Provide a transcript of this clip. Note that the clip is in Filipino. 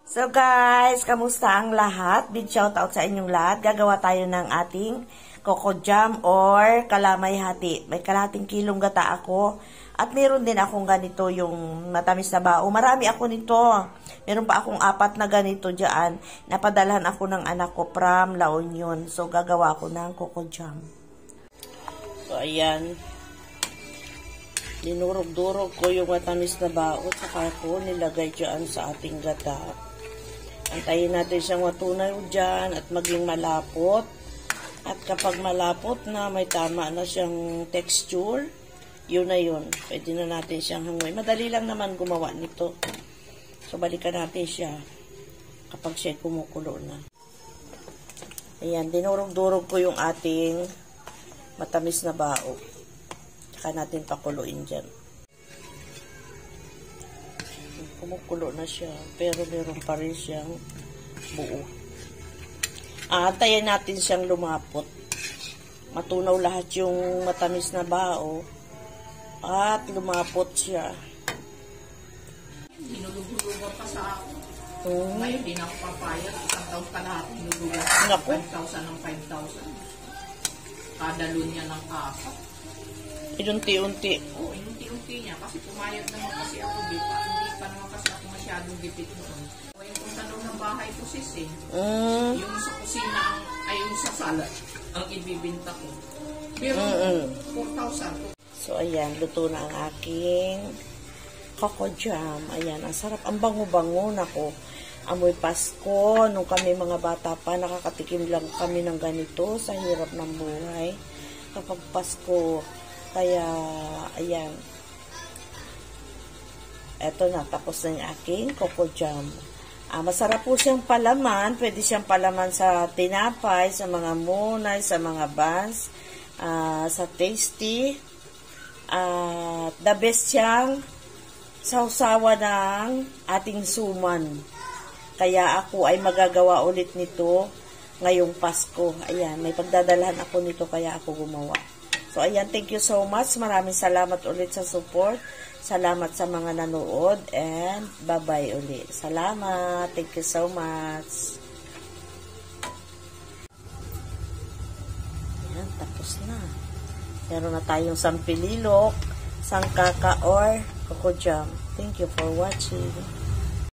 So guys, kamusta ang lahat? Big shoutout sa inyong lahat. Gagawa tayo ng ating coco jam or kalamay hati. May kalahating kilong gata ako. At meron din akong ganito yung matamis na bao. Marami ako nito. Meron pa akong 4 na ganito dyan. Napadalhan ako ng anak ko from La Union. So gagawa ako ng coco jam. So ayan. Dinurog-durog ko yung matamis na bao. Saka ko nilagay dyan sa ating gata. Antayin natin siyang matunaw dyan at maging malapot. At kapag malapot na, may tama na siyang texture, yun na yun. Pwede na natin siyang hangoy. Madali lang naman gumawa nito. So, balikan natin siya kapag siya kumukulo na. Ayan, dinurog-durog ko yung ating matamis na bao. Tsaka natin pakuluin dyan. Kumukulo na siya, pero meron pa rin siyang buo. Antayin natin siyang lumapot. Matunaw lahat yung matamis na bao at lumapot siya. Hinulog-hulugan pa sa ako. Ngayon, di na ako papayag. Isang taon ka lahat. Hinulugan pa 5,000 ng 5,000. Kada lunya ng kasa. Inunti-unti. Oo, inunti-unti niya. Kasi pumayag naman kasi ako. Hindi pa naman kasi ako masyadong gipit noon. Yung kung tanong ng bahay ko, sis eh. Yung sa kusina, ay yung sa sala, ang ibibinta ko. Pero 4,000. So, ayan. Luto na ang aking coco jam. Ayan. Ang sarap. Ang bango-bango. Nako. Amoy Pasko. Nung kami mga bata pa, nakakatikim lang kami ng ganito sa hirap ng buhay. Kapag Pasko. Kaya, ayan. Eto na. Tapos na yung aking coco jam. Masarap po siyang palaman. Pwede siyang palaman sa tinapay, sa mga munay, sa mga buns, sa tasty. The best siyang sausawa ng ating suman. Kaya ako ay magagawa ulit nito ngayong Pasko. Ayan, may pagdadalhan ako nito kaya ako gumawa. So, ayan, thank you so much. Maraming salamat ulit sa support. Salamat sa mga nanood and bye-bye ulit. Salamat. Thank you so much. Ayan, tapos na. Meron na tayong sampililok, sangkaka or coco jam. Thank you for watching.